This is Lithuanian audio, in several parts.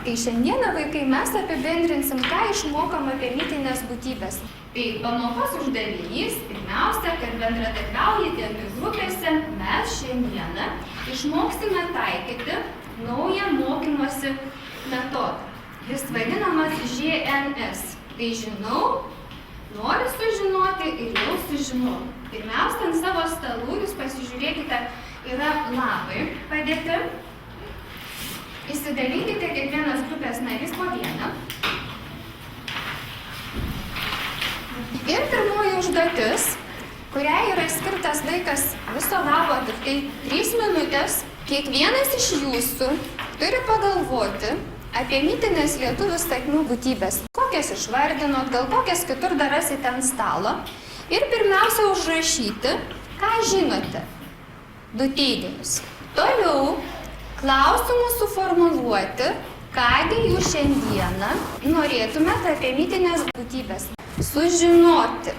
Tai šiandieną, vaikai, mes apibendrinsim, ką išmokom apie mitinės būtybės. Tai pamokos uždavinys, pirmiausia, kad bendradarbiaujate abi grupėse, mes šiandieną išmoksime taikyti naują mokymosi metodą. Jis vadinamas ŽNS. Tai žinau, noriu sužinoti ir jau sužinau. Pirmiausia, ant savo stalų jūs pasižiūrėkite, yra lapai padėti. Įsidalinkite kiekvienas grupės narys po vieną. Ir pirmoji užduotis, kuriai yra skirtas laikas viso labo tik tai 3 minutės, kiekvienas iš jūsų turi pagalvoti apie mitinės lietuvių sakmių būtybės. Kokias išvardinot, gal kokias kitur dar rasite ant stalo. Ir pirmiausia užrašyti, ką žinote. 2 teiginius. Toliau klausimus suformuluoti, kągi jūs šiandieną norėtumėte apie mitinės būtybės sužinoti.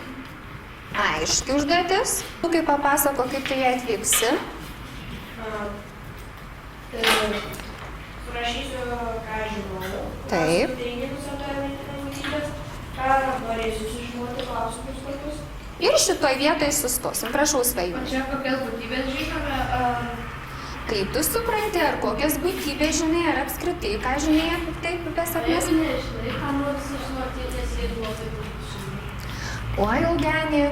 Aiški užduotis. Tu kaip papasako, kaip tu ją atliksi. Surašysiu, ką žinau. Taip. Teiginius apie mitinės būtybės, ką norėsiu sužinoti, klausimus kokius. Ir šitoj vietoj sustosim. Prašau, Svajūne. O čia kokias būtybės žinome? Kaip tu supranti, ar kokias būtybės žinai, ar apskritai, ką žinai apie taip, apie sakmes? Nežinai, ką nors sužinoti, nes jeigu labai būtų žinai. O, Eugenija,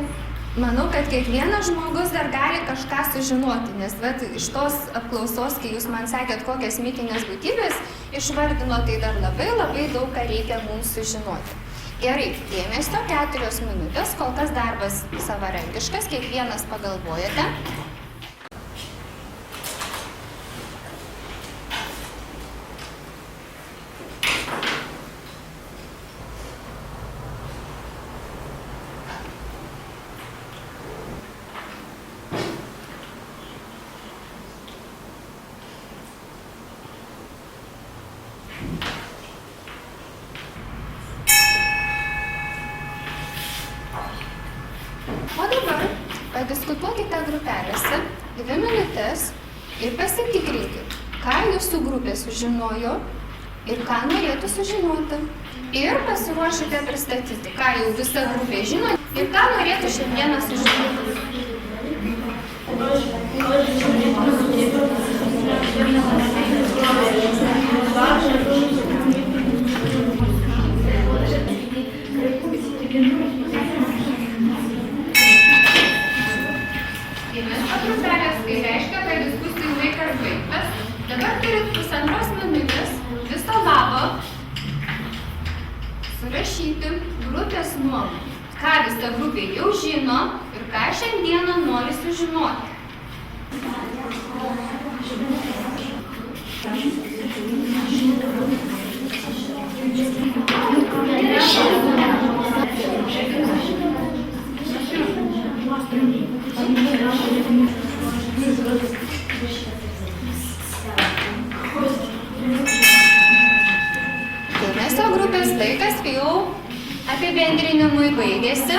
manau, kad kiekvienas žmogus dar gali kažką sužinoti, nes iš tos apklausos, kai jūs man sakėt, kokias mitinės būtybės išvardino, tai dar labai daug ką reikia mums sužinoti. Gerai, dėmesio 4 minutės, kol kas darbas savarankiškas, kiekvienas pagalvojate. O dabar padiskutuokite grupelėse 2 minutės ir pasitikrinkite, ką jūsų grupė sužinojo ir ką norėtų sužinoti. Ir pasiruošite pristatyti, ką jau visa grupė žino ir ką norėtų šiandieną sužinoti. Grupelės, tai reiškia, kad diskusijų laikas baigtas. Dabar turit 1,5 minutės viso labo surašyti grupės nuomonę. Ką visa grupė jau žino ir ką šiandieną nori sužinoti. Dėmesio grupės laikas jau apibendrinimui baigėsi.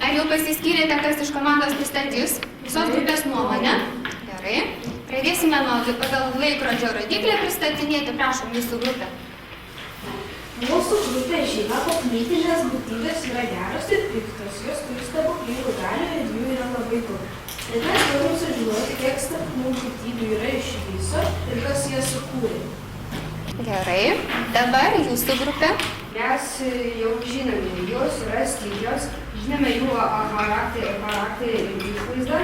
Ar jau pasiskyrėte, kas iš komandos pristatys visos grupės nuomonę? Gerai. Pradėsime pagal laikrodžio rodiklį pristatinėti. Prašom, jūsų grupę. Mūsų grupė žino, kad mitinės būtybės yra geros ir piktos. Jos turi stebuklingų galių ir jų yra labai daug. Ir mes norim sužinoti, kiek stebuklingų būtybių yra iš viso ir kas jas sukūrė. Gerai. Dabar jūsų grupė. Mes jau žinome, jos yra stiprios, žinome jų charakterį ir išvaizdą.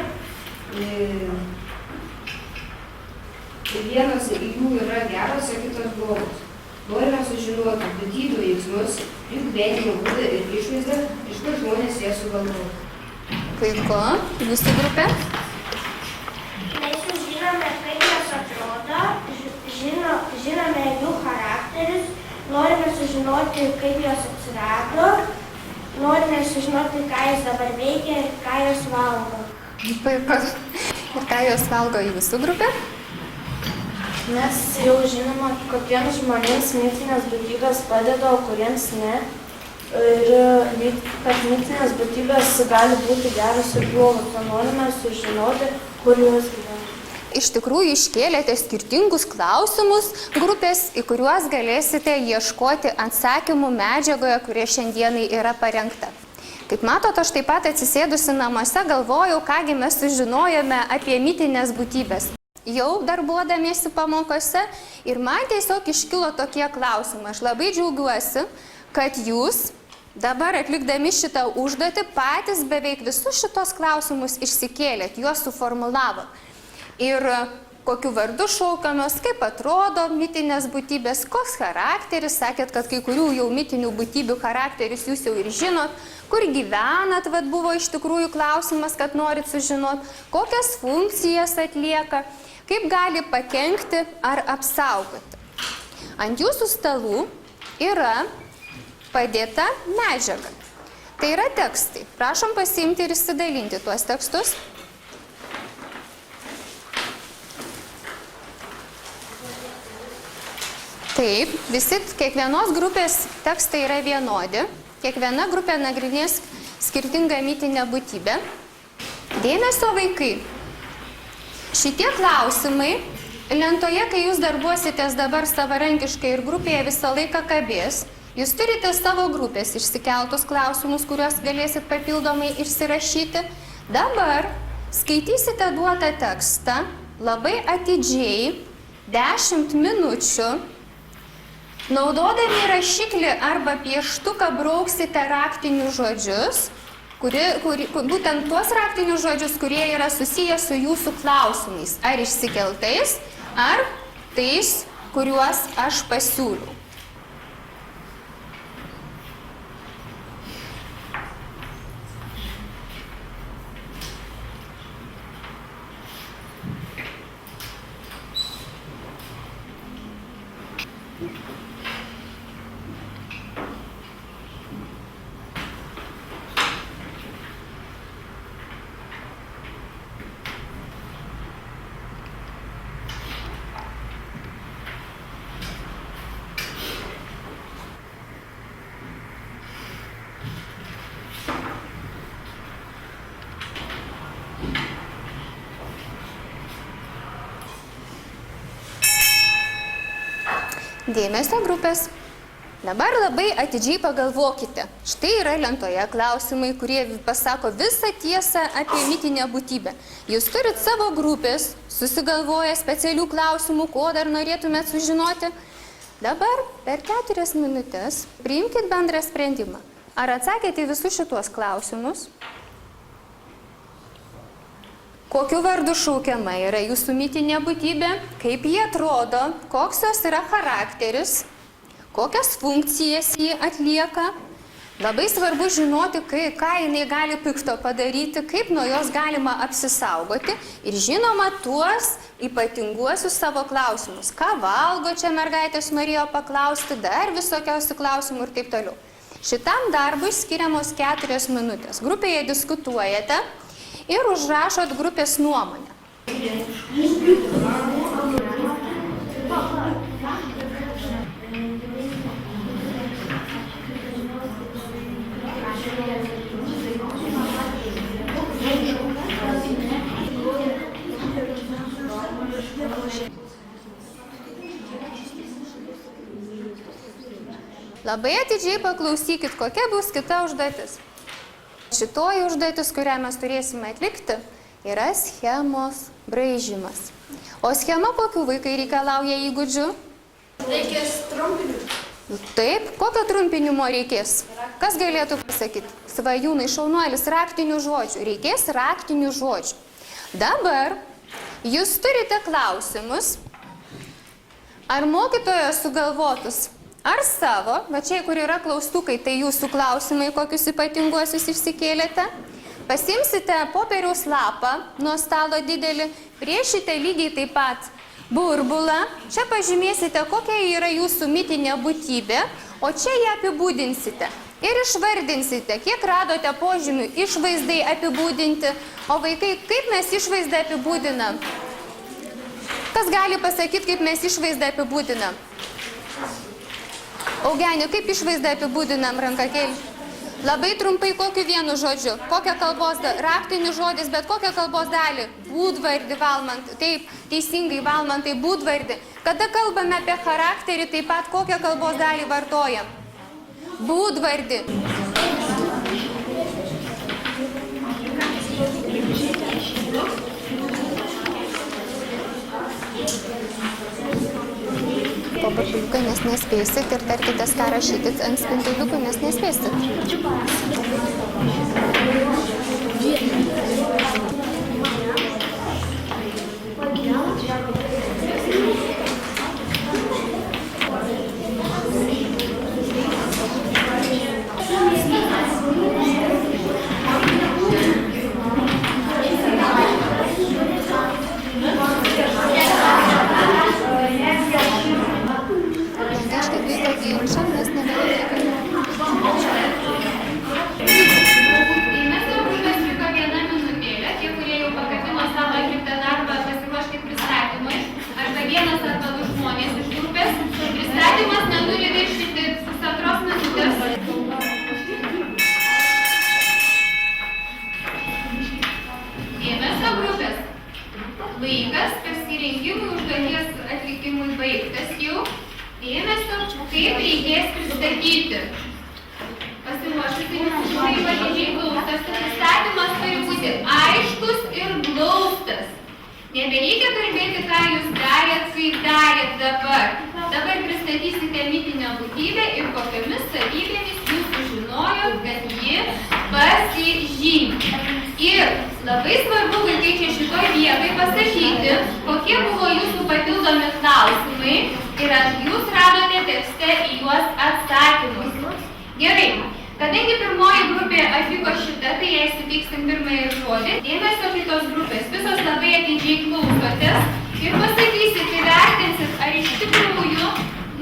Vienas jų yra geras, o kitas blogas. Norime sužinoti būtybių veiksmus, jų gyvenimo būdą ir išvaizdą, iš kur žmonės jas sugalvoja. Puiku. Jūsų grupė. Mes jau žinome, kaip jos atrodo, žinome jų charakterius, norime sužinoti, kaip jos atsirado, norime sužinoti, ką jos dabar veikia ir ką jos valgo. Puiku. Ir ką jos valgo jūsų grupė? Mes jau žinome, kokiems žmonėms mitinės būtybės padeda, o kuriems ne. Ir kad mitinės būtybės gali būti geros ir blogos, o norime sužinoti, kur jos gyvena. iš tikrųjų iškėlėte skirtingus klausimus grupės, į kuriuos galėsite ieškoti atsakymų medžiagoje, kurie šiandienai yra parengta. Kaip matote, aš taip pat atsisėdusi namuose galvojau, kągi mes sužinojome apie mitinės būtybės. Jau darbuodamiesi pamokose ir man tiesiog iškilo tokie klausimai. Aš labai džiaugiuosi, kad jūs dabar atlikdami šitą užduotį patys beveik visus šitos klausimus išsikėlėt, juos suformulavot. Ir kokiu vardu šaukiamos, kaip atrodo mitinės būtybės, koks charakteris, sakėt, kad kai kurių jau mitinių būtybių charakterius jūs jau ir žinot, kur gyvenat, vat buvo iš tikrųjų klausimas, kad norit sužinot, kokias funkcijas atlieka, kaip gali pakenkti ar apsaugoti. Ant jūsų stalų yra padėta medžiaga. Tai yra tekstai. Prašom pasiimti ir išsidalinti tuos tekstus. Taip, visi kiekvienos grupės tekstai yra vienodi. Kiekviena grupė nagrinės skirtingą mitinę būtybę. Dėmesio vaikai. Šitie klausimai lentoje, kai jūs darbuositės dabar savarankiškai ir grupėje visą laiką kabės, jūs turite savo grupės išsikeltus klausimus, kuriuos galėsit papildomai išsirašyti. Dabar skaitysite duotą tekstą labai atidžiai 10 minučių. Naudodami rašiklį arba pieštuką brauksite raktinius žodžius, būtent tuos raktinius žodžius, kurie yra susiję su jūsų klausimais, ar išsikeltais, ar tais, kuriuos aš pasiūliau. Dėmesio grupės. Dabar labai atidžiai pagalvokite. Štai yra lentoje klausimai, kurie pasako visą tiesą apie mitinę būtybę. Jūs turit savo grupės, susigalvoję specialių klausimų, ko dar norėtumėt sužinoti. Dabar per 4 minutės priimkit bendrą sprendimą. Ar atsakėte į visus šituos klausimus? Kokiu vardu šaukiama yra jūsų mitinė būtybė, kaip jie atrodo, koks jos yra charakteris, kokias funkcijas jį atlieka. Labai svarbu žinoti, ką jinai gali pikto padaryti, kaip nuo jos galima apsisaugoti ir žinoma tuos ypatinguosius savo klausimus. Ką valgo čia mergaitės norėjo paklausti, dar visokiausių klausimų ir taip toliau. Šitam darbui skiriamos 4 minutės. Grupėje diskutuojate ir užrašot grupės nuomonę. Labai atidžiai paklausykit, kokia bus kita užduotis. Šitoji užduotis, kurią mes turėsime atlikti, yra schemos braižymas. O schema kokių vaikai reikalauja įgūdžių? Reikės trumpinių. Taip, kokio trumpinimo reikės? Kas galėtų pasakyti? Svajūnai, šaunuolis, raktinių žodžių. Reikės raktinių žodžių. Dabar jūs turite klausimus, ar mokytojas sugalvotus, ar savo, va čia, kur yra klaustukai, tai jūsų klausimai, kokius ypatinguosius išsikėlėte. Pasimsite popieriaus lapą nuo stalo didelį, priešite lygiai taip pat burbulą. Čia pažymėsite, kokia yra jūsų mitinė būtybė, o čia ją apibūdinsite. Ir išvardinsite, kiek radote požymių išvaizdai apibūdinti. O vaikai, kaip mes išvaizdą apibūdinam? Kas gali pasakyti, kaip mes išvaizdą apibūdinam? Eugenijų, kaip išvaizdą apibūdinam, ranką kėlį? Labai trumpai kokiu vienu žodžiu, kokią kalbos raktinių žodis, bet kokią kalbos dalį. Būdvardį valmant, taip, teisingai valmant, tai būdvardį. Kada kalbame apie charakterį, taip pat kokią kalbos dalį vartojam. Būdvardį. Po papiliuką, nes nespėsit ir tarkitės, ką rašytit ant spinduliukų, nes nespėsit. Laikas pasirengimui užduoties atlikimui baigtas jau. Dėmesio, kaip reikės pristatyti. Pasiruošusi labai validžiai glaustas. Pristatymas turi būti aiškus ir glaustas. Nebereikia kalbėti, ką jūs darėt, kaip darėt dabar. Dabar pristatysite mitinę būtybę ir kokiamis savybėmis jūs sužinojot, kad ji pasižymi. Ir labai svarbu, vaikai, čia šitoj vietoj pasakyti, kokie buvo jūsų papildomi klausimai ir ar jūs radote tekste į juos atsakymus. Gerai, kadangi pirmoji grupė atvyko šitą, tai jai suteiksim pirmąjį žodį. Dėmesio kitos grupės, visos labai atidžiai klausotės ir pasakysit, įvertinsit, ar iš tikrųjų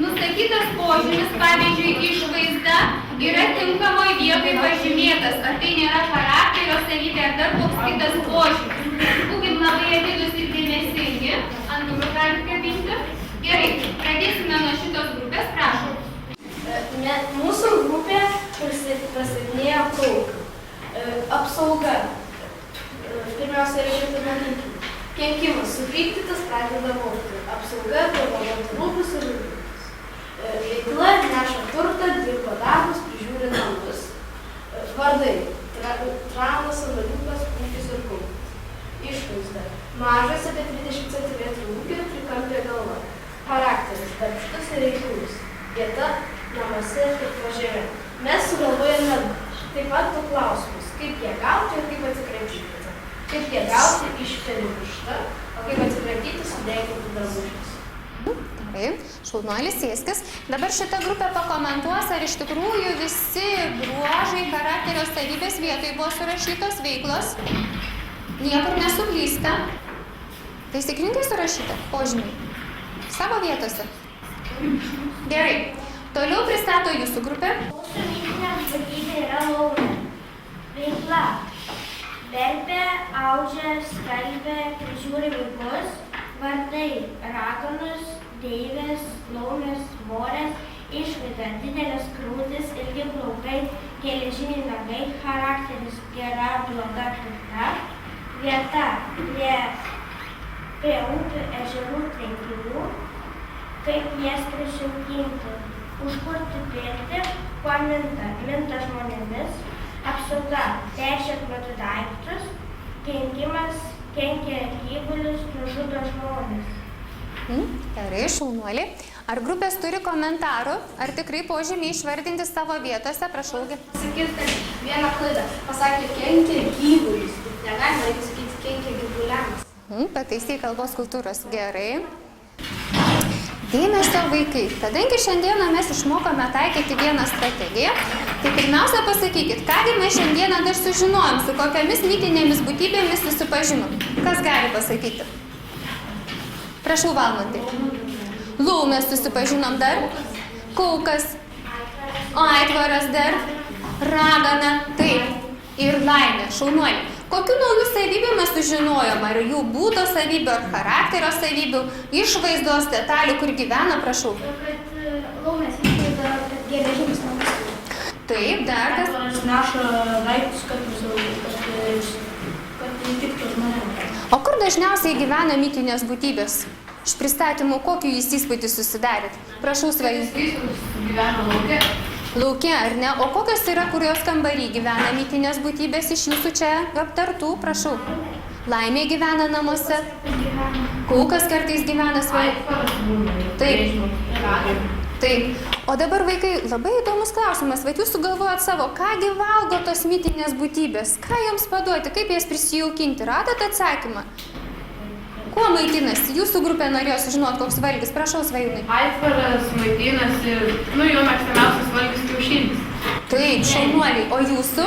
nustatytas požymis, pavyzdžiui, išvaizda, yra tinkamoj vietoj pažymėtas, ar tai nėra charakterio savybė, ar dar koks kitas požymis. Būkim labai atidūs ir dėmesingi, ant durų galit kabinti. Gerai, pradėsime nuo šitos grupės, prašau. Mūsų grupė prasidėjo kauka. Apsauga. Pirmiausia, reikia pamatyti. Kenkimas. Sukryptytas pradeda vokti. Apsauga, dovanoti rūbus ir rūbus. Veikla neša turtą, dirba darbus, prižiūri namus. Vardai. Tranas, sandaliukas, ūkis ir kumpas. Išvaizda. Mažas apie 20 cm ūgio, trikampė galva. Charakteris. Darbštus ir reiklus. Vieta namuose ir pažemė. Mes sugalvojame taip pat du klausimus. Kaip ją gauti ir kaip atsikratyti. Kaip ją gauti išperi vištą, o kaip atsikratyti sudeginti drabužius. Gerai, šaunuolis sėskis. Dabar šitą grupę pakomentuos, ar iš tikrųjų visi bruožai, charakterio savybės vietoj buvo surašytos veiklos. Niekur nesuklysta. Taisyklingai surašyta požymiai. Savo vietose. Gerai. Toliau pristato jūsų grupę. Mūsų mitinė būtybė yra laumė. Veikla. Verpia, audžia, skalbia, prižiūri vaikus. Vardai. Raganos, deivės, laumės, morės. Išvaizda. Didelės krūtys, ilgi plaukai, geležiniai nagai. Charakteris. Gera, bloga, pikta. Vieta. Prie upių, ežerų, tvenkinių. Kaip jas prisijaukinti. Užkurti pirtį, kuo minta. Minta žmonėmis. Apsauga. Peršėkmėti daiktus. Kenkimas. Kenkia gyvulius, nužudo žmones. Gerai, šaunuoliai. Ar grupės turi komentarų? Ar tikrai požymiai išvardinti savo vietose? Prašau. Sakyti, kad vieną klaidą pasakė kenkia gyvulius. Negalima, reikia sakyti kenkia gyvuliams. Pataisai kalbos kultūros. Gerai. Dėmesio vaikai. Kadangi šiandieną mes išmokome taikyti vieną strategiją, tai pirmiausia pasakykit, kągi mes šiandieną dar sužinojom, su kokiamis mitinėmis būtybėmis susipažinom. Kas gali pasakyti? Prašau, Valmantai. Laumės susipažinom dar. Kaukas. Aitvaras dar. Ragana. Taip. Ir laimė. Šaunuoliai. Kokių naujų savybių mes sužinojom? Ar jų būdo savybių, ar charakterio savybių, išvaizdos, detalių, kur gyvena, prašau. Kad laumės išvaizda, kad geležinis namus. Taip, dar kas? Aitvaras neša daiktus, kad įtiktų žmonėms. O kur dažniausiai gyvena mitinės būtybės? Iš pristatymų kokį jūs įspūdį susidarėt? Prašau, Svajūnai. Kristus gyvena lauke. Lauke, ar ne? O kokios yra, kurios kambarį gyvena mitinės būtybės iš jūsų čia aptartų? Prašau. Laimė gyvena namuose. Kaukas kartais gyvena Svajūnai. Aitvaras būna. Taip. Taip. O dabar, vaikai, labai įdomus klausimas. Vat jūs sugalvojat savo, kągi valgo tos mitinės būtybės? Ką joms paduoti? Kaip jas prisijaukinti? Radat atsakymą? Kuo maitinasi? Jūsų grupė norėjo sužinoti, koks valgis. Prašau, Svajūnai. Aitvaras maitinasi, jo mėgstamiausias valgis kiaušinis. Taip, šaunuoliai. O jūsų?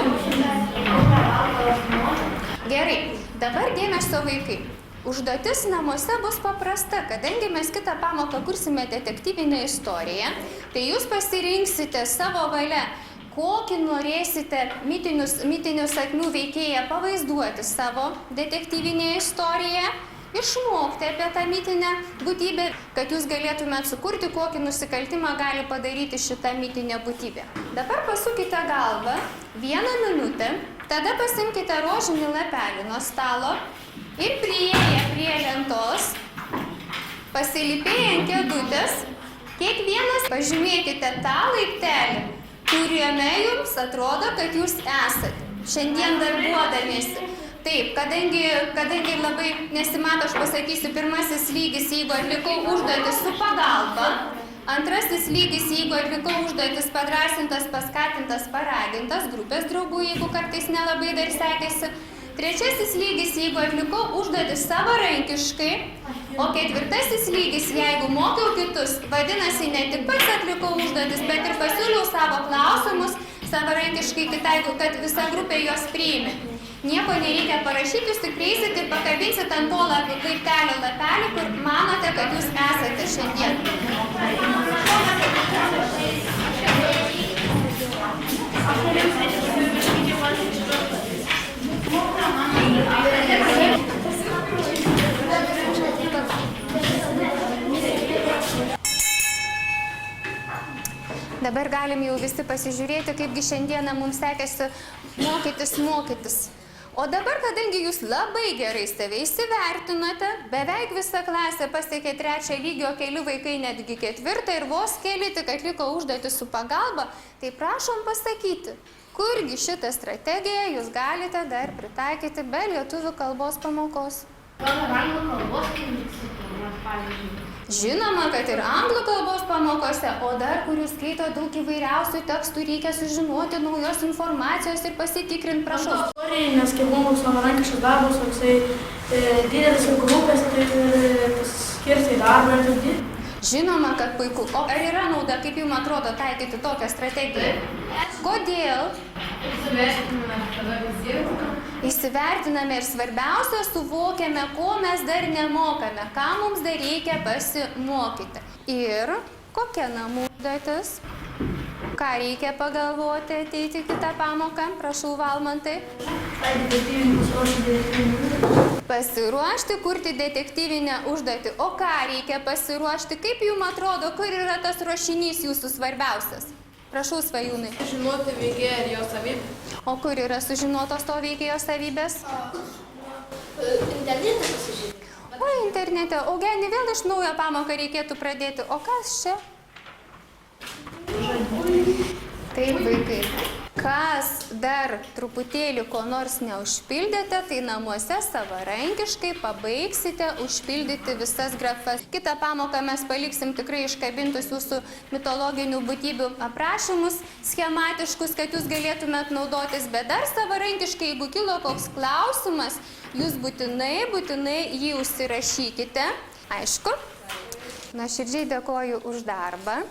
Gerai. Dabar dėmesio vaikai. Užduotis namuose bus paprasta, kadangi mes kitą pamoką kursime detektyvinę istoriją, tai jūs pasirinksite savo valia, kokį norėsite mitinių sakmių veikėją pavaizduoti savo detektyvinėje istorijoje, išmokti apie tą mitinę būtybę, kad jūs galėtumėt sukurti, kokį nusikaltimą gali padaryti šitą mitinę būtybę. Dabar pasukite galvą 1 minutę, tada pasimkite rožinį lapelį nuo stalo ir priėję prie lentos, pasilipėję ant kėdutės, kiekvienas pažymėkite tą laiptelį, kuriame jums atrodo, kad jūs esat šiandien darbuodamiesi. Taip, kadangi labai nesimato, aš pasakysiu, pirmasis lygis, jeigu atlikau užduotis su pagalba, antrasis lygis, jeigu atlikau užduotis padrąsintas, paskatintas, paragintas, grupės draugų, jeigu kartais nelabai dar sekėsi. Trečiasis lygis, jeigu atlikau užduotis savarankiškai, o ketvirtasis lygis, jeigu mokiau kitus, vadinasi, ne tik pats atlikau užduotis, bet ir pasiūliau savo klausimus savarankiškai kitai, kad visa grupė juos priėmė. Nieko nereikia parašyti, jūs tik prieisit ir pakabinsit ant to laiptelio lapelį, kur manote, kad jūs esate šiandien. Dabar galim jau visi pasižiūrėti, kaipgi šiandieną mums sekėsi mokytis. O dabar, kadangi jūs labai gerai save įsivertinote, beveik visa klasė pasiekė 3 lygio, keli vaikai netgi 4 ir vos keli tik atliko užduotį su pagalba, tai prašom pasakyti, kurgi šitą strategiją jūs galite dar pritaikyti be lietuvių kalbos pamokos. Žinoma, kad ir anglų kalbos pamokose, o dar, kur jūs skaito daug įvairiausių tekstų, reikia sužinoti naujos informacijos ir pasitikrinti, prašau. Nes kai buvo savarankiškas darbas, toksai didelis ir grupės, tai paskirti darbą ir taip. Žinoma, kad puiku. O ar yra nauda, kaip jums atrodo, taikyti tokią strategiją? Kodėl? Įsivertiname ir svarbiausia, suvokiame, ko mes dar nemokame, ką mums dar reikia pasimokyti. Ir kokia namų užduotis? Ką reikia pagalvoti ateiti kitą pamoką? Prašau, Valmantai. Pasiruošti kurti detektyvinę užduotį. O ką reikia pasiruošti? Kaip jums atrodo, kur yra tas ruošinys jūsų svarbiausias? Prašau, Svajūnai. Žinoti veikėją ir jo savybę. O kur yra sužinotos to veikėjo savybės? Internete pasižiūrėti. O internete. Eugeni, vėl iš naujo pamoką reikėtų pradėti. O kas čia? Taip, vaikai. Kas dar truputėlį ko nors neužpildėte, tai namuose savarankiškai pabaigsite užpildyti visas grafas. Kitą pamoką mes paliksim tikrai iškabintus jūsų mitologinių būtybių aprašymus, schematiškus, kad jūs galėtumėt naudotis, bet dar savarankiškai, jeigu kilo koks klausimas, jūs būtinai jį užsirašykite. Aišku, nuoširdžiai dėkoju už darbą.